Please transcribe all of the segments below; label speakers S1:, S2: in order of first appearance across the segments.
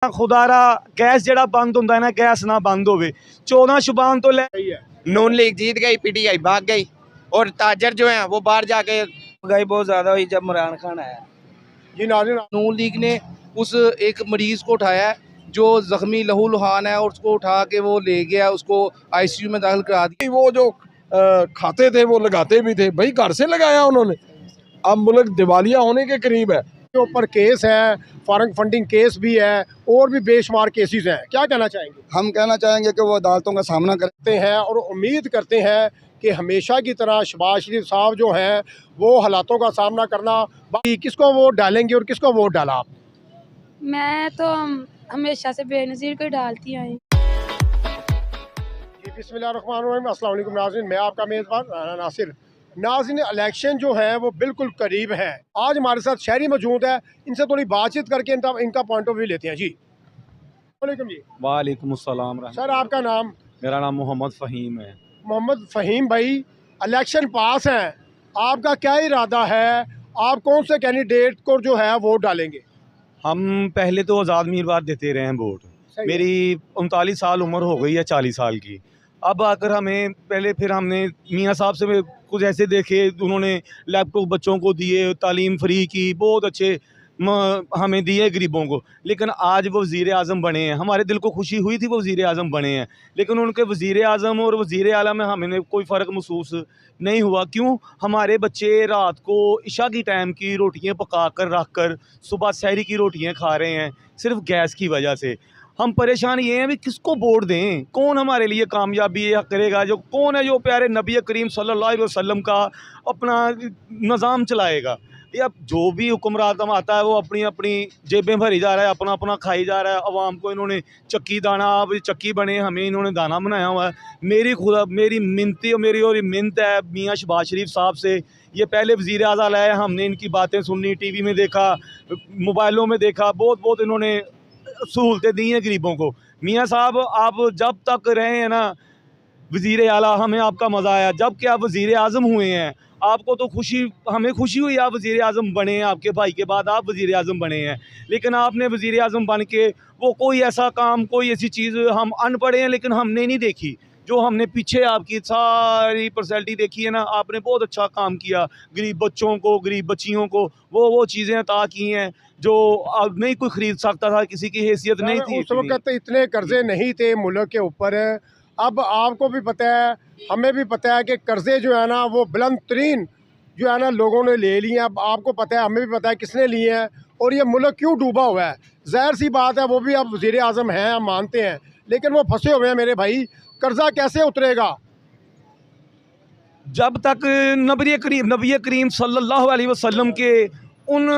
S1: खुदारा gas जड़ा बंद होंदा है ना, गैस ना बंद होवे। 14 शुबान तो ले
S2: नून लीग जीत गई, पीटीआई भाग गई और ताजर जो है वो बाहर जाके
S3: महंगाई बहुत ज़्यादा हुई जब इमरान खान आया।
S4: जी नाज़रीन,
S3: नून लीग ने उस एक मरीज़ को उठाया जो ज़ख्मी लहूलुहान है और उसको उठा के वो ले गया, उसको आईसीयू में दाखिल करा दिया।
S4: वो जो खाते थे वो लगाते भी थे, भाई घर से लगाया उन्होंने। अब मुल्क दिवालिया होने के करीब है, के ऊपर केस है, फॉरेन फंडिंग केस भी है और भी बेशुमार केसेस हैं। क्या कहना चाहेंगे?
S5: हम कहना चाहेंगे कि वो अदालतों का सामना
S4: करते हैं और उम्मीद करते हैं कि हमेशा की तरह शहबाज शरीफ साहब जो हैं वो हालातों का सामना करना। बाकी किसको वोट डालेंगे और किसको वोट डाला आप?
S6: मैं तो हमेशा से बेनज़ीर को डालती आई।
S4: जी बिस्मिल्लाहिर्रहमानिर्रहीम, अस्सलाम वालेकुम नाज़रीन, मैं आपका मेज़बान राना नासिर। नाज़रीन, इलेक्शन जो है वो बिल्कुल करीब है। आज हमारे साथ शहरी मौजूद है, इनसे थोड़ी बातचीत करके इनका पॉइंट ऑफ व्यू लेते हैं। जी वालेकुम जी।
S1: वालेकुम अस्सलाम।
S4: सर आपका नाम?
S1: मेरा नाम मोहम्मद फ़हीम है।
S4: मोहम्मद फ़हीम भाई, इलेक्शन पास हैं, आपका क्या इरादा है? आप कौन से कैंडिडेट को जो है वोट डालेंगे?
S1: हम पहले तो आज़ाद उम्मीदवार देते रहे हैं वोट। मेरी 39 साल उम्र हो गई है 40 साल की। अब आकर हमें पहले फिर हमने मियाँ साहब से कुछ ऐसे देखे, उन्होंने लैपटॉप बच्चों को दिए, तालीम फ्री की, बहुत अच्छे हमें दिए गरीबों को। लेकिन आज वो वज़ीर आज़म बने हैं, हमारे दिल को खुशी हुई थी वो वज़ीर आज़म बने हैं, लेकिन उनके वज़ीर आज़म और वज़ीर आला में हमें कोई फ़र्क महसूस नहीं हुआ। क्यों? हमारे बच्चे रात को इशा की टाइम की रोटियां पका कर रख कर सुबह सहरी की रोटियां खा रहे हैं सिर्फ गैस की वजह से। हम परेशान ये हैं भी किसको वोट दें, कौन हमारे लिए कामयाबी करेगा, जो कौन है जो प्यारे नबी करीम सल्लल्लाहु अलैहि वसल्लम का अपना निज़ाम चलाएगा। या जो भी हुक्मरान आता है वो अपनी अपनी जेबें भरी जा रहा है, अपना अपना खाई जा रहा है। अवाम को इन्होंने चक्की दाना, आप चक्की बने, हमें इन्होंने दाना बनाया हुआ है। मेरी मिन्नती और मेरी मिन्नत है मियाँ शहबाज शरीफ साहब से, ये पहले वज़ीर आज़म आए, हमने इनकी बातें सुनी, टीवी में देखा, मोबाइलों में देखा, बहुत बहुत इन्होंने सहूलतें दी हैं गरीबों को। मियाँ साहब आप जब तक रहे हैं ना वज़ीर आला, हमें आपका मज़ा आया। जब कि आप वज़ीर आज़म हुए हैं, आपको तो हमें खुशी हुई आप वज़ीर आज़म बने हैं, आपके भाई के बाद आप वज़ीर आज़म बने हैं। लेकिन आपने वज़ीर आज़म बन के वो कोई ऐसा काम, कोई ऐसी चीज़, हम अनपढ़ हैं लेकिन हमने नहीं देखी जो हमने पीछे आपकी सारी पर्सनैलिटी देखी है ना। आपने बहुत अच्छा काम किया, गरीब बच्चों को, गरीब बच्चियों को वो चीज़ें अता की हैं जो अब नहीं कोई ख़रीद सकता था, किसी की हैसियत नहीं थी।
S4: उस वक्त इतने कर्जे नहीं थे मुल्क के ऊपर। अब आपको भी पता है, हमें भी पता है कि कर्जे जो है ना वो बुलंद तरीन जो है ना लोगों ने ले लिए हैं। अब आपको पता है, हमें भी पता है किसने लिए हैं और ये मुल्क क्यों डूबा हुआ है। ज़ाहिर सी बात है, वो भी अब वज़ीर आज़म हैं, हम मानते हैं, लेकिन वो फंसे हुए हैं मेरे भाई। कर्जा कैसे उतरेगा?
S1: जब तक नबी करीम सल्लल्लाहु अलैहि वसल्लम के उन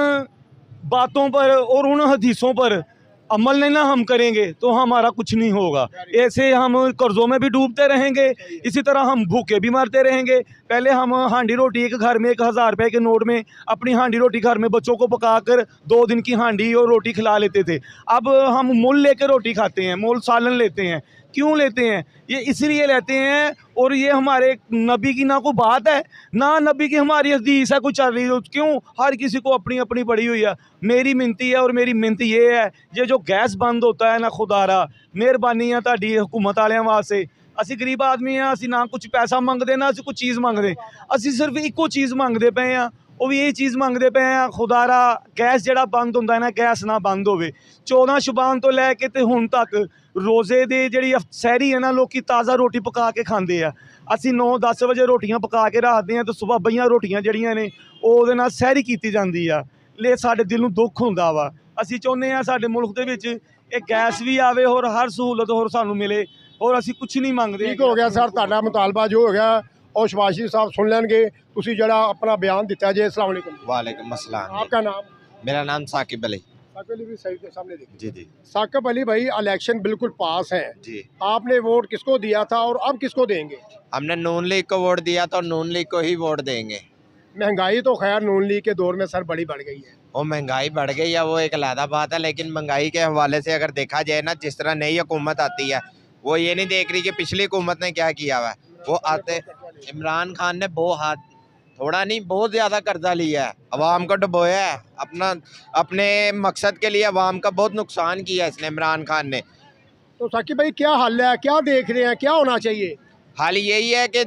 S1: बातों पर और उन हदीसों पर अमल नहीं ना हम करेंगे तो हमारा कुछ नहीं होगा। ऐसे हम कर्ज़ों में भी डूबते रहेंगे, इसी तरह हम भूखे भी मरते रहेंगे। पहले हम हांडी रोटी एक घर में 1000 रुपये के नोट में अपनी हांडी रोटी घर में बच्चों को पकाकर 2 दिन की हांडी और रोटी खिला लेते थे। अब हम मोल लेकर रोटी खाते हैं, मोल सालन लेते हैं। क्यों लेते हैं? ये इसलिए लेते हैं, और ये हमारे नबी की ना कोई बात है ना नबी की हमारी हदीस है कोई चल रही है। क्यों? हर किसी को अपनी अपनी पड़ी हुई है। मेरी मिन्नती है और मेरी मिन्नत ये है, ये जो गैस बंद होता है ना, खुदारा मेहरबानी है तुहाडी हुकूमत वालियां वास्ते। असी गरीब आदमी हैं, असी ना कुछ पैसा मंगते ना असी कुछ चीज़ मंगते, असी सिर्फ इको चीज़ मंगते पे हैं, वो भी यही चीज़ मंगते पे हैं, खुदारा गैस जड़ा बंद होंदा है ना, गैस ना बंद होवे। 14 शुबान तो लैके ते हुण तक रोज़े दी जिहड़ी सहरी है ना, लोग ताज़ा रोटी पका के खांदे आ। असी 9-10 वजे रोटियां पका के रखते हैं तो सुबह बईयां रोटियां जिहड़ियां ने ਉਹਦੇ ਨਾਲ सहरी की जाती है। ले साडे दिल नूं दुख हुंदा वा। असी चाहुंदे आ साडे मुल्क दे विच ਇਹ गैस भी आवे और हर सहूलत और सानू मिले, और असी कुछ नहीं मंगते।
S4: ठीक हो गया सर, ਤੁਹਾਡਾ मुतालबा जो हो गया और शहबाज शरीफ साहब सुन लेंगे। तुसी जड़ा अपना बयान दिता जे। अस्सलाम वालेकुम।
S2: वालेकुम अस्सलाम।
S4: आपका नाम?
S2: मेरा नाम साकिब अली।
S4: साकिब अली भी सही के सामने देखिए।
S2: जी जी।
S4: साकिब अली भाई, इलेक्शन बिल्कुल पास है
S2: जी।
S4: आपने वोट किसको दिया था और अब किसको देंगे?
S2: हमने नून लीग को वोट दिया तो नून लीग को ही वोट देंगे।
S4: महंगाई तो खैर नून लीग के दौर में सर बड़ी बढ़ गई है।
S2: वो महंगाई बढ़ गई है, वो एक अलहदा बात है, लेकिन महंगाई के हवाले से अगर देखा जाए ना, जिस तरह नई हुकूमत आती है वो ये नहीं देख रही कि पिछली हुकूमत ने क्या किया हुआ है। वो आते इमरान खान ने बहुत हाथ थोड़ा नहीं, बहुत ज़्यादा कर्जा लिया है, अवाम को डुबोया है, अपने मकसद के लिए अवाम का बहुत नुकसान किया है इसने, इमरान खान ने।
S4: तो साकिब भाई क्या हल है, क्या देख रहे हैं, क्या होना चाहिए?
S2: हाल यही है कि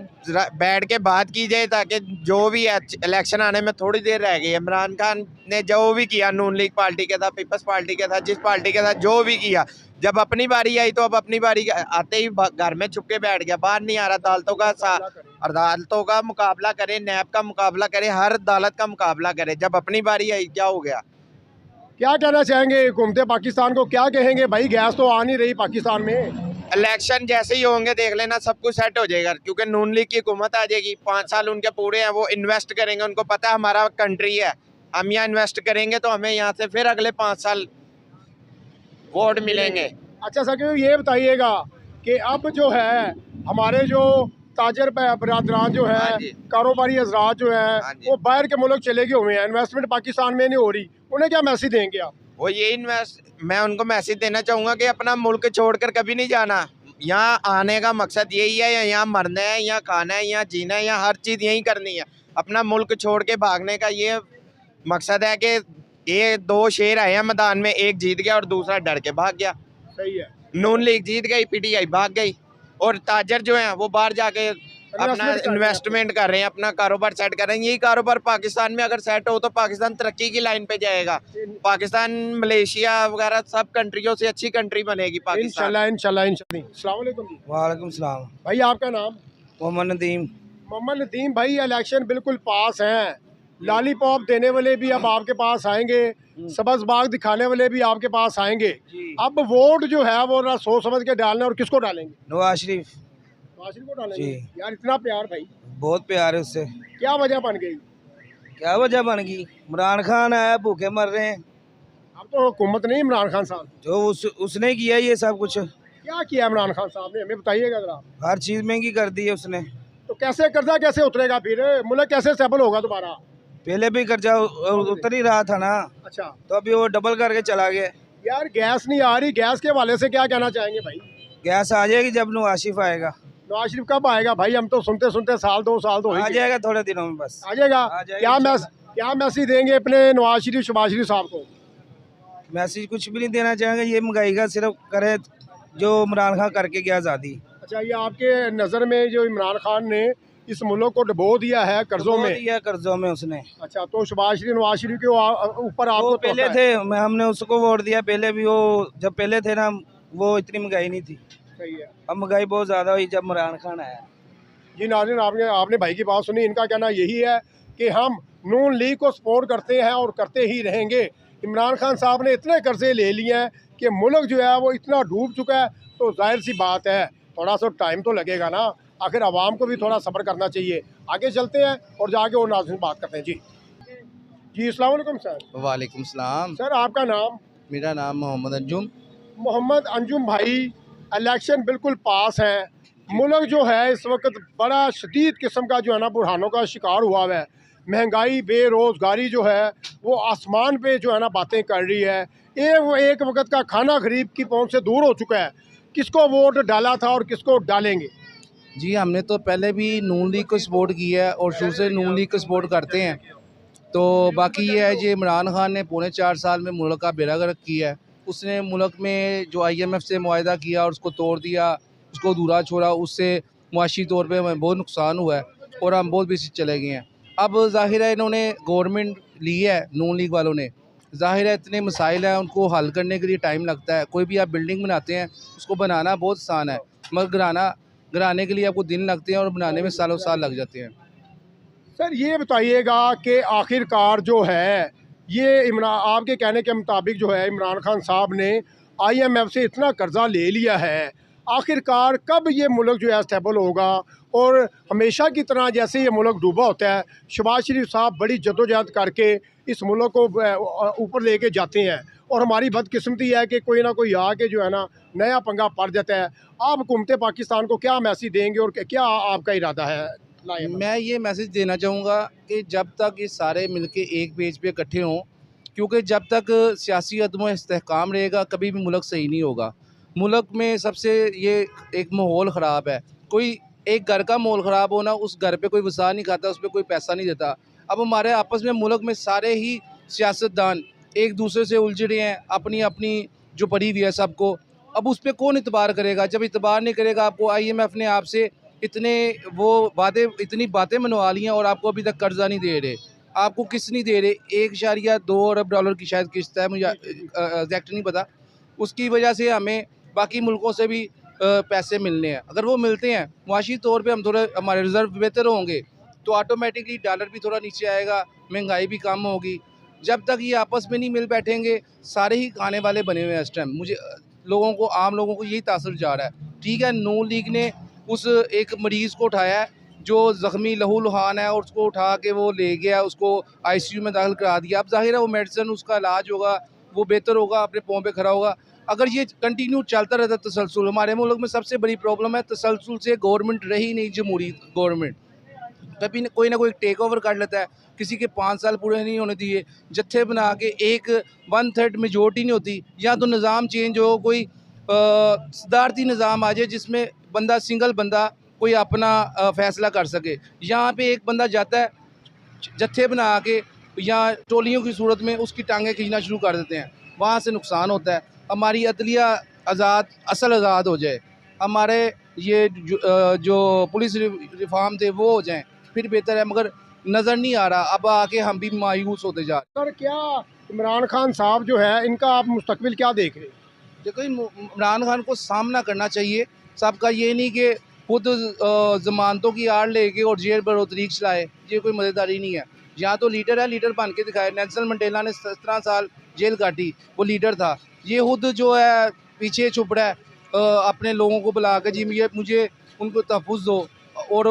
S2: बैठ के बात की जाए, ताकि जो भी है, इलेक्शन आने में थोड़ी देर रह गई है। इमरान खान ने जो भी किया, नून लीग पार्टी के साथ, पीपल्स पार्टी के साथ, जिस पार्टी के साथ जो भी किया, जब अपनी बारी आई तो अब अपनी बारी आते ही घर में छुप के बैठ गया, बाहर नहीं आ रहा। अदालतों का मुकाबला करे, नैब का मुकाबला करे, हर अदालत का मुकाबला करे। जब अपनी बारी आई क्या हो गया?
S4: क्या कहना चाहेंगे हुकूमत पाकिस्तान को, क्या कहेंगे भाई? गैस तो आ नहीं रही पाकिस्तान में।
S2: इलेक्शन जैसे ही होंगे देख लेना, सब कुछ सेट हो जाएगा, क्योंकि नून लीग की हुकूमत आ जाएगी। 5 साल उनके पूरे हैं, वो इन्वेस्ट करेंगे, उनको पता है हमारा कंट्री है, हम यहाँ इन्वेस्ट करेंगे तो हमें यहाँ से फिर अगले 5 साल वोट मिलेंगे।
S4: अच्छा साकिब ये बताइएगा कि अब जो है हमारे जो ताजर बरादरान जो है,
S2: हाँ जी।
S4: कारोबारी हजरात जो है,
S2: हाँ जी।
S4: वो बाहर के मुल्क चले गए हुए हैं, इन्वेस्टमेंट पाकिस्तान में नहीं हो रही, उन्हें क्या मैसेज देंगे आप?
S2: वो मैं उनको मैसेज देना चाहूँगा कि अपना मुल्क छोड़कर कभी नहीं जाना। यहाँ आने का मकसद यही है, यहाँ मरना है, यहाँ खाना है, यहाँ जीना है, यहाँ हर चीज़ यहीं करनी है। अपना मुल्क छोड़ के भागने का ये मकसद है कि ये 2 शेर आए हैं मैदान में, एक जीत गया और दूसरा डर के भाग गया।
S4: सही है।
S2: नून लीग जीत गई, पीटीआई भाग गई, और ताजर जो हैं वो बाहर जाके अपना इन्वेस्टमेंट कर रहे हैं, अपना कारोबार सेट कर रहे हैं। यही कारोबार पाकिस्तान में अगर सेट हो तो पाकिस्तान तरक्की की लाइन पे जाएगा। पाकिस्तान मलेशिया वगैरह सब कंट्रियों से अच्छी कंट्री बनेगी पाकिस्तान।
S4: इंशाल्लाह। अस्सलाम वालेकुम जी।
S7: वालेकुम सलाम।
S4: भाई आपका नाम?
S7: मोहम्मद नदीम।
S4: मोहम्मद नदीम भाई, इलेक्शन बिल्कुल पास हैं, लॉलीपॉप देने वाले भी अब आपके पास आएंगे, सब्ज बाग दिखाने वाले भी आपके पास आएंगे। अब वोट जो है वो ना सोच समझ के डालना, और किसको डालेंगे?
S7: नवाज शरीफ।
S4: नवाज शरीफ को डालेंगे
S7: जी।
S4: यार, इतना प्यार भाई,
S7: बहुत प्यार है उससे।
S4: क्या वजह बन गई?
S7: क्या वजह बन गई? इमरान खान आया, भूखे मर रहे हैं।
S4: अब तो हुकूमत नहीं, इमरान खान साहब।
S7: जो उसने किया ये सब कुछ।
S4: क्या किया इमरान खान साहब ने, हमें बताइएगा जरा।
S7: हर चीज़ महंगी कर दी है उसने।
S4: तो कैसे कर्जा कैसे उतरेगा, फिर मुल्क कैसे स्टेबल होगा दोबारा?
S7: पहले भी कर्जा उतर ही रहा था ना,
S4: अच्छा,
S7: तो अभी वो डबल करके चला गया।
S4: यार गैस नहीं आ रही, गैस के हवाले से क्या कहना चाहेंगे भाई?
S7: गैस आ जाएगी जब नवाज शरीफ आएगा।
S4: नवाज शरीफ कब आएगा भाई? हम तो सुनते सुनते साल 2 साल तो हो ही
S7: आ
S4: गए।
S7: जाएगा थोड़े दिनों में, बस
S4: आ जाएगा।
S7: आ जाएगा
S4: क्या मैसेज देंगे अपने नवाज शरीफ शहबाज शरीफ साहब को?
S7: मैसेज कुछ भी नहीं देना चाहेंगे, ये महंगाई का सिर्फ करे जो इमरान खान करके गया आज़ादी।
S4: अच्छा, ये आपके नज़र में जो इमरान खान ने इस मुल्क को डुबो दिया है कर्जों में?
S7: दिया कर्जों में उसने।
S4: अच्छा, तो शहबाज शरीफ नवाज शरीफ के ऊपर
S7: वो
S4: आपको
S7: पहले थे, हमने उसको वोट दिया पहले भी। वो जब पहले थे ना, वो इतनी महंगाई नहीं थी।
S4: सही है।
S7: अब महंगाई बहुत ज़्यादा हुई जब इमरान खान आया।
S4: जी नाज़रीन, आपने भाई की बात सुनी। इनका कहना यही है कि हम नून लीग को सपोर्ट करते हैं और करते ही रहेंगे। इमरान खान साहब ने इतने कर्जे ले लिए हैं कि मुल्क जो है वो इतना डूब चुका है, तो जाहिर सी बात है थोड़ा सा टाइम तो लगेगा ना। आखिर आवाम को भी थोड़ा सब्र करना चाहिए। आगे चलते हैं और जाके और नाज़रीन बात करते हैं। जी अस्सलाम वालेकुम सर।
S8: वालेकुम सलाम।
S4: सर आपका नाम?
S8: मेरा नाम मोहम्मद अंजुम।
S4: मोहम्मद अंजुम भाई, इलेक्शन बिल्कुल पास है, मुल्क जो है इस वक्त बड़ा शदीद किस्म का जो है ना बुरहानों का शिकार हुआ है। महंगाई, बेरोज़गारी जो है वो आसमान पे जो है ना बातें कर रही है। एक वक्त का खाना गरीब की पहुंच से दूर हो चुका है। किसको वोट डाला था और किसको डालेंगे?
S3: जी, हमने तो पहले भी नून लीग को सपोर्ट किया है और शुरू से नून लीग को सपोर्ट करते हैं। तो बाकी ये है, जो इमरान खान ने पौने 4 साल में मुल्क का बेड़ा गर्क किया है। उसने मुल्क में जो IMF से मुआहदा किया और उसको तोड़ दिया, उसको अधूरा छोड़ा, उससे मुआशी तौर पे हमें बहुत नुकसान हुआ है और हम बहुत पीछे चले गए हैं। अब ज़ाहिर है इन्होंने गवर्नमेंट ली है, नून लीग वालों ने, ज़ाहिर है इतने मसाइल हैं, उनको हल करने के लिए टाइम लगता है। कोई भी आप बिल्डिंग बनाते हैं, उसको बनाना बहुत आसान है, मगर गिराने के लिए आपको दिन लगते हैं और बनाने में सालों साल लग जाते हैं।
S4: सर ये बताइएगा कि आखिरकार जो है ये आपके कहने के मुताबिक जो है इमरान खान साहब ने IMF से इतना कर्जा ले लिया है, आखिरकार कब ये मुल्क जो है स्टेबल होगा? और हमेशा की तरह जैसे ये मुल्क डूबा होता है, शहबाज शरीफ साहब बड़ी जद्दोजहद करके इस मुल्क को ऊपर लेके जाते हैं, और हमारी बदकिस्मती है कि कोई ना कोई आके जो है ना नया पंगा पड़ जाता है। आप हुकूमत पाकिस्तान को क्या मैसेज देंगे और क्या आपका इरादा है?
S3: मैं ये मैसेज देना चाहूँगा कि जब तक ये सारे मिलके एक पेज पे इकट्ठे हों, क्योंकि जब तक सियासी अदम इस्तेहकाम रहेगा कभी भी मुल्क सही नहीं होगा। मुल्क में सबसे ये एक माहौल ख़राब है। कोई एक घर का माहौल ख़राब होना, उस घर पे कोई वसा नहीं खाता, उस पर कोई पैसा नहीं देता। अब हमारे आपस में मुल्क में सारे ही सियासतदान एक दूसरे से उलझ रहे हैं, अपनी अपनी जो पड़ी हुई है सबको। अब उस पर कौन इतबार करेगा? जब इतबार नहीं करेगा, आपको IMF ने आपसे इतने वो वादे, इतनी बातें मनवा ली हैं और आपको अभी तक कर्जा नहीं दे रहे। आपको किस नहीं दे रहे? $1.2 अरब डॉलर की शायद किस्त है, मुझे एग्जैक्ट नहीं पता। उसकी वजह से हमें बाकी मुल्कों से भी पैसे मिलने हैं। अगर वो मिलते हैं, मुआशी तौर पे हम थोड़ा, हमारे रिज़र्व बेहतर होंगे तो ऑटोमेटिकली डॉलर भी थोड़ा नीचे आएगा, महंगाई भी कम होगी। जब तक ये आपस में नहीं मिल बैठेंगे, सारे ही खाने वाले बने हुए हैं इस टाइम। मुझे लोगों को, आम लोगों को यही तासर जा रहा है। ठीक है, नून लीग ने उस एक मरीज़ को उठाया है जो ज़ख्मी लहू लुहान है, और उसको उठा के वो ले गया, उसको ICU में दाखिल करा दिया। अब ज़ाहिर है वो मेडिसिन, उसका इलाज होगा, वो बेहतर होगा, अपने पाँव पे खड़ा होगा। अगर ये कंटिन्यू चलता रहता तसलसल, हमारे मुल्क में सबसे बड़ी प्रॉब्लम है तसलसल से गवर्नमेंट रही नहीं, जमहूरी गवर्नमेंट। कभी कोई ना कोई टेक ओवर कर लेता है, किसी के 5 साल पूरे नहीं होने दिए, जत्थे बना के एक 1/3 मेजोरिटी नहीं होती। या तो निज़ाम चेंज हो, कोई सदारती निज़ाम आ जाए जिसमें बंदा, सिंगल बंदा कोई अपना फ़ैसला कर सके। यहाँ पे एक बंदा जाता है, जत्थे बना के या टोलियों की सूरत में उसकी टांगें खींचना शुरू कर देते हैं, वहाँ से नुकसान होता है। हमारी अदलिया आज़ाद, असल आज़ाद हो जाए, हमारे ये जो पुलिस रिफॉर्म थे वो हो जाएं, फिर बेहतर है। मगर नज़र नहीं आ रहा, अब आके हम भी मायूस होते जा रहे
S4: सर क्या इमरान खान साहब जो है, इनका आप मुस्तकबिल क्या देख रहे हैं?
S3: हैं। देखो, इमरान खान को सामना करना चाहिए सबका, ये नहीं कि खुद ज़मानतों की आड़ लेके और जेल पर तरीक चलाए, ये कोई मज़ेदारी नहीं है। यहाँ तो लीडर है, लीडर बन के दिखाए। नेल्सन मंडेला ने 17 साल जेल काटी, वो लीडर था। ये खुद जो है पीछे छुप रहा है, अपने लोगों को बुला के जी मुझे उनको तहफ़्फ़ुज़ दो, और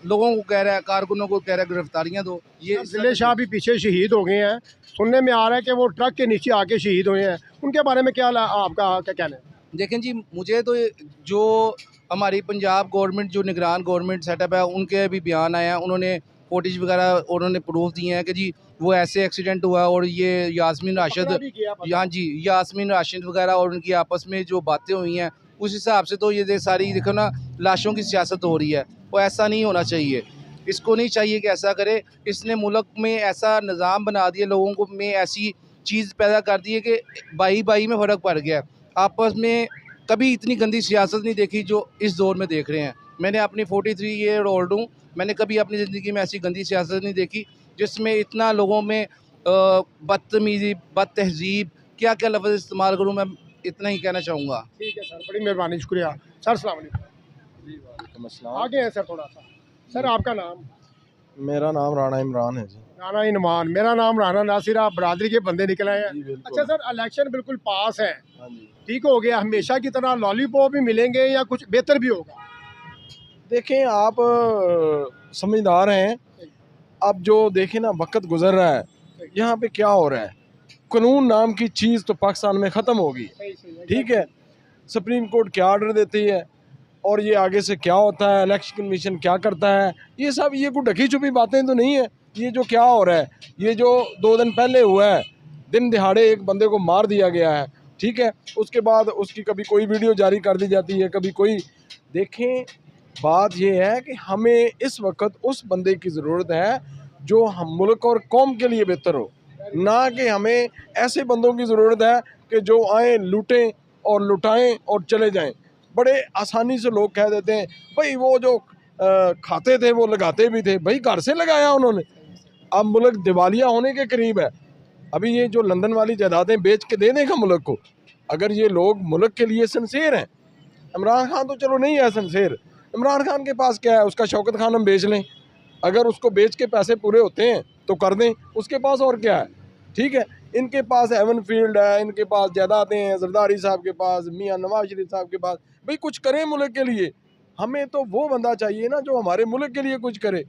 S3: लोगों को कह रहा है, कारकुनों को कह रहा है गिरफ्तारियाँ दो। ये
S4: जिले शाह भी पीछे शहीद हो गए हैं, सुनने में आ रहा है कि वो ट्रक के नीचे आके शहीद हुए हैं। उनके बारे में क्या आपका क्या कहना है?
S3: देखें जी, मुझे तो जो हमारी पंजाब गवर्नमेंट, जो निगरान गवर्नमेंट सेटअप है, उनके भी बयान आए हैं, उन्होंने फुटेज वगैरह उन्होंने प्रूफ दिए हैं कि जी वो ऐसे एक्सीडेंट हुआ, और ये यास्मीन राशिद, यहाँ जी यास्मीन राशिद वगैरह और उनकी आपस में जो बातें हुई हैं, उस हिसाब से तो ये सारी देखो ना, लाशों की सियासत हो रही है। वो ऐसा नहीं होना चाहिए, इसको नहीं चाहिए कि ऐसा करे। इसने मुल्क में ऐसा निज़ाम बना दिया, लोगों को में ऐसी चीज़ पैदा कर दी है कि भाई भाई में फ़र्क पड़ गया। आपस में कभी इतनी गंदी सियासत नहीं देखी जो इस दौर में देख रहे हैं। मैंने अपनी 43 ईयर ओल्ड हूँ, मैंने कभी अपनी ज़िंदगी में ऐसी गंदी सियासत नहीं देखी जिसमें इतना लोगों में बदतमीज़ी, बदतहज़ीब, क्या क्या लफ्ज़ इस्तेमाल करूँ, मैं इतना ही कहना चाहूँगा।
S4: ठीक है सर, बड़ी मेहरबानी, शुक्रिया सर। अस्सलाम वालेकुम। आगे है सर थोड़ा सा। सर आपका नाम?
S9: मेरा नाम राणा इमरान है जी।
S4: राणा इमरान। मेरा नाम राणा नासिर। आप बरादरी के बंदे निकले हैं। अच्छा सर, इलेक्शन बिल्कुल पास है,
S9: हाँ जी।
S4: ठीक हो गया, हमेशा की तरह लॉलीपॉप भी मिलेंगे या कुछ बेहतर भी होगा?
S9: देखें, आप समझदार हैं। अब जो देखें ना, वक्त गुजर रहा है, यहाँ पे क्या हो रहा है, कानून नाम की चीज़ तो पाकिस्तान में ख़त्म होगी। ठीक है, सुप्रीम कोर्ट क्या ऑर्डर देती है और ये आगे से क्या होता है, इलेक्शन कमीशन क्या करता है, ये सब ये कोई ढकी छुपी बातें तो नहीं है। ये जो क्या हो रहा है, ये जो 2 दिन पहले हुआ है, दिन दिहाड़े एक बंदे को मार दिया गया है, ठीक है, उसके बाद उसकी कभी कोई वीडियो जारी कर दी जाती है, कभी कोई। देखें, बात ये है कि हमें इस वक्त उस बंदे की ज़रूरत है जो हम मुल्क और कौम के लिए बेहतर हो, ना कि हमें ऐसे बंदों की ज़रूरत है कि जो आएँ, लूटें और लुटाएं और चले जाएं। बड़े आसानी से लोग कह देते हैं भाई वो जो खाते थे वो लगाते भी थे, भाई घर से लगाया उन्होंने। अब मुल्क दिवालिया होने के करीब है। अभी ये जो लंदन वाली जायदादें बेच के दे देगा मुल्क को, अगर ये लोग मुल्क के लिए सिंसेर हैं। इमरान खान तो चलो नहीं है सिंसेर, इमरान खान के पास क्या है, उसका शौकत खान हम बेच लें, अगर उसको बेच के पैसे पूरे होते हैं तो कर दें, उसके पास और क्या है। ठीक है, इनके पास एवन फील्ड है, इनके पास जायदादें हैं, जरदारी साहब के पास, मियाँ नवाज शरीफ साहब के पास। भाई कुछ करें मुल्क के लिए, हमें तो वो बंदा चाहिए ना जो हमारे मुल्क के लिए कुछ करे।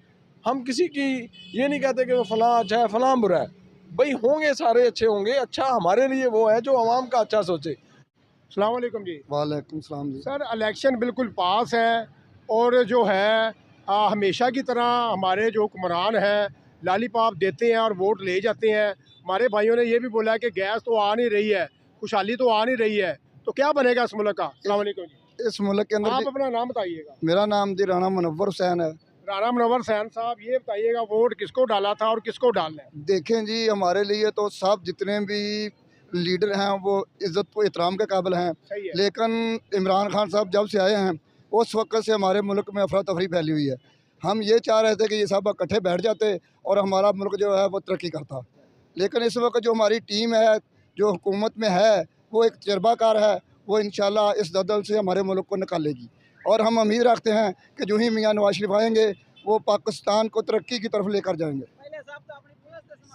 S9: हम किसी की ये नहीं कहते कि वो फलां अच्छा है फलां बुरा है, भाई होंगे सारे अच्छे होंगे। अच्छा हमारे लिए वो है जो आवाम का अच्छा सोचे।
S4: अस्सलाम वालेकुम जी।
S5: वालेकुम सलाम जी।
S4: सर इलेक्शन बिल्कुल पास है, और जो है हमेशा की तरह हमारे जो हुक्मरान हैं लॉलीपॉप देते हैं और वोट ले जाते हैं। हमारे भाइयों ने ये भी बोला कि गैस तो आ नहीं रही है, खुशहाली तो आ नहीं रही है, तो क्या बनेगा इस मुल्क का? अस्सलाम वालेकुम जी।
S5: इस मुल्क के अंदर
S4: आप
S5: जी,
S4: अपना नाम बताइएगा।
S5: मेरा नाम जी राना मुनव्वर हुसैन है।
S4: राना मुनव्वर हुसैन साहब, ये बताइएगा वोट किसको डाला था और किसको डालना है?
S5: देखें जी, हमारे लिए तो सब जितने भी लीडर हैं वो इज़्ज़त को एहतराम के काबिल हैं,
S4: सही है।
S5: लेकिन इमरान खान साहब जब से आए हैं उस वक्त से हमारे मुल्क में अफरा तफरी फैली हुई है। हम ये चाह रहे थे कि ये सब इकट्ठे बैठ जाते और हमारा मुल्क जो है वो तरक्की करता, लेकिन इस वक्त जो हमारी टीम है जो हुकूमत में है वो एक तजर्बाकार है, वो इंशाल्लाह इस दलदल से हमारे मुल्क को निकालेगी। और हम उम्मीद रखते हैं कि जो ही मियाँ नवाज शरीफ आएंगे वो पाकिस्तान को तरक्की की तरफ लेकर जाएंगे।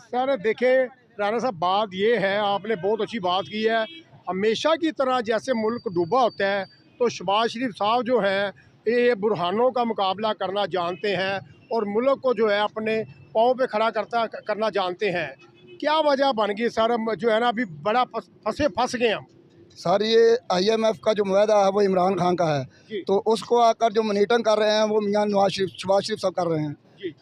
S4: सर देखें राना साहब, बात ये है, आपने बहुत अच्छी बात की है। हमेशा की तरह जैसे मुल्क डूबा होता है तो शहबाज शरीफ साहब जो है ये बुरहानों का मुकाबला करना जानते हैं और मुल्क को जो है अपने पाँव पे खड़ा करना जानते हैं। क्या वजह बन गई सर, जो है ना अभी बड़ा फंस गए हम?
S5: सर ये IMF का जो मुआहदा है वो इमरान खान का है, तो उसको आकर जो मॉनिटरिंग कर रहे हैं वो मियाँ शहबाज शरीफ साहब कर रहे हैं।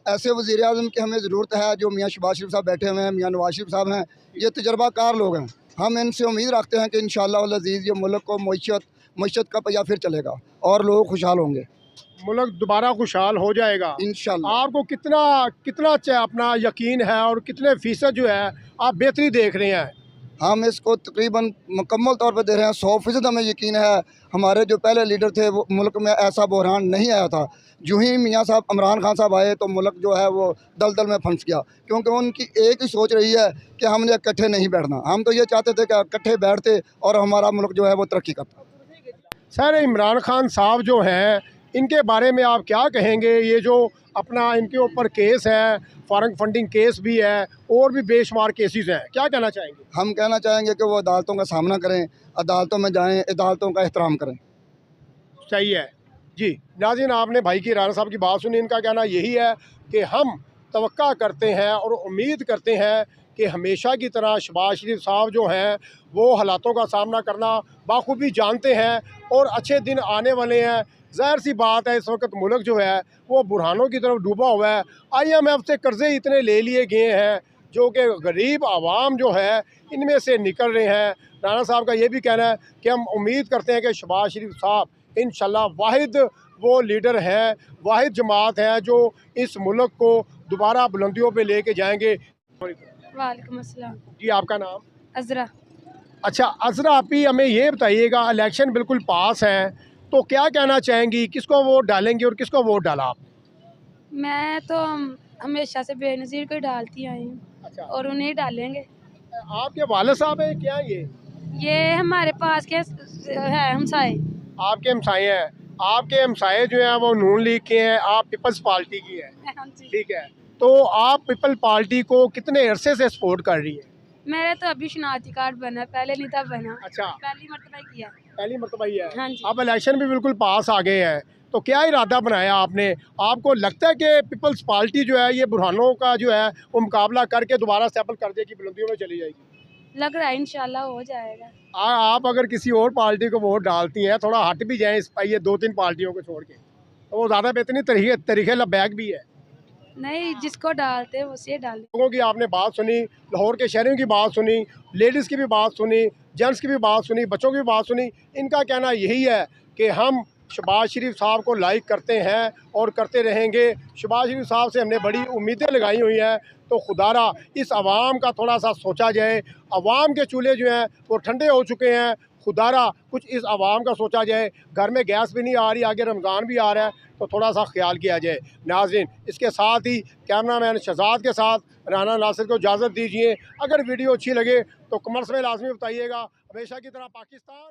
S5: ऐसे वज़ीर आज़म की हमें ज़रूरत है जो मियाँ शहबाज शरीफ साहब बैठे हुए हैं, मियाँ नवाज शरीफ साहब हैं, ये तजर्बाकार लोग हैं। हम इनसे उम्मीद रखते हैं कि इंशाअल्लाह वल अज़ीज़ ये मुल्क को मईशत का पहिया फिर चलेगा और लोग खुशहाल होंगे,
S4: मुल्क दोबारा खुशहाल हो जाएगा
S5: इंशाअल्लाह।
S4: आपको कितना अपना यकीन है और कितने फ़ीसद जो है आप बेहतरी देख रहे हैं?
S5: हम इसको तकरीबन मुकम्मल तौर पर दे रहे हैं, 100% हमें यकीन है। हमारे जो पहले लीडर थे वो मुल्क में ऐसा बहरान नहीं आया था। जो ही मियाँ साहब इमरान खान साहब आए तो मुल्क जो है वो दलदल में फंस गया, क्योंकि उनकी एक ही सोच रही है कि हमने इकट्ठे नहीं बैठना। हम तो ये चाहते थे कि इकट्ठे बैठते और हमारा मुल्क जो है वो तरक्की करता।
S4: सर इमरान खान साहब जो हैं इनके बारे में आप क्या कहेंगे? ये जो अपना इनके ऊपर केस है, फॉरेन फंडिंग केस भी है और भी बेशुमार केसेस हैं, क्या कहना चाहेंगे?
S5: हम कहना चाहेंगे कि वो अदालतों का सामना करें, अदालतों में जाएं, अदालतों का एहतराम करें।
S4: सही है जी। नाज़रीन, आपने भाई की राना साहब की बात सुनी। इनका कहना यही है कि हम तवक्का करते हैं और उम्मीद करते हैं कि हमेशा की तरह शहबाज शरीफ साहब जो हैं वो हालातों का सामना करना बाखूबी जानते हैं और अच्छे दिन आने वाले हैं। ज़ाहिर सी बात है, इस वक्त मुल्क जो है वो बुरहानों की तरफ डूबा हुआ है। IMF से कर्ज़े इतने ले लिए गए हैं जो कि गरीब आवाम जो है इनमें से निकल रहे हैं। राना साहब का ये भी कहना है कि हम उम्मीद करते हैं कि शहबाज शरीफ साहब इंशाल्लाह वाहिद वो लीडर हैं, वाहिद जमात है जो इस मुल्क को दोबारा बुलंदियों पे लेके जाएंगे।
S6: वालेकुम अस्सलाम।
S4: जी, आपका नाम?
S6: अजरा।
S4: अच्छा अजरा, आप ही हमें ये बताइएगा, इलेक्शन बिल्कुल पास है तो क्या कहना चाहेंगी, किसको वोट डालेंगी और किसको वोट डाला आप?
S6: मैं तो हमेशा से बेनज़ीर को डालती आई हूँ।
S4: अच्छा,
S6: और उन्हें डालेंगे।
S4: आपके वालिद साहब है क्या
S6: ये हमारे पास के है हमसाए।
S4: आपके हमसाए हैं? आपके हमसाए जो हैं वो नून लीग के हैं, आप पीपल्स पार्टी की है, ठीक है। तो आप पीपल पार्टी को कितने अरसे से सपोर्ट कर रही है?
S6: मेरा तो अभी शनाख्ती कार्ड बना, पहले नहीं था बना।
S4: अच्छा,
S6: पहली मरतबा किया।
S4: पहली मरतबा ही है।
S6: हाँ जी।
S4: अब इलेक्शन भी बिल्कुल पास आ गए हैं तो क्या इरादा बनाया आपने? आपको लगता है कि पीपल्स पार्टी जो है ये बुरहानों का जो है वो मुकाबला करके दोबारा स्टेपल कर देगी, बुलंदियों में चली जाएगी?
S6: लग रहा है इंशाल्लाह हो जाएगा।
S4: आप अगर किसी और पार्टी को वोट डालती हैं, थोड़ा हट भी जाएं इस ये 2-3 पार्टियों को छोड़ के, तो वो ज़्यादा बेहतरीन तरीके लबैक भी है।
S6: नहीं, जिसको डालते हैं उसे डालें।
S4: लोगों की आपने बात सुनी, लाहौर के शहरियों की बात सुनी, लेडीज़ की भी बात सुनी, जेंट्स की भी बात सुनी, बच्चों की भी बात सुनी। इनका कहना यही है कि हम शहबाज शरीफ साहब को लाइक करते हैं और करते रहेंगे। शहबाज शरीफ साहब से हमने बड़ी उम्मीदें लगाई हुई हैं, तो खुदारा इस आवाम का थोड़ा सा सोचा जाए। आवाम के चूल्हे जो हैं वो ठंडे हो चुके हैं, खुदारा कुछ इस आवाम का सोचा जाए। घर में गैस भी नहीं आ रही, आगे रमज़ान भी आ रहा है, तो थोड़ा सा ख्याल किया जाए। नाज़रीन, इसके साथ ही कैमरामैन शहजाद के साथ राना नासिर को इजाज़त दीजिए। अगर वीडियो अच्छी लगे तो कमेंट्स में लाजमी बताइएगा। हमेशा की तरह पाकिस्तान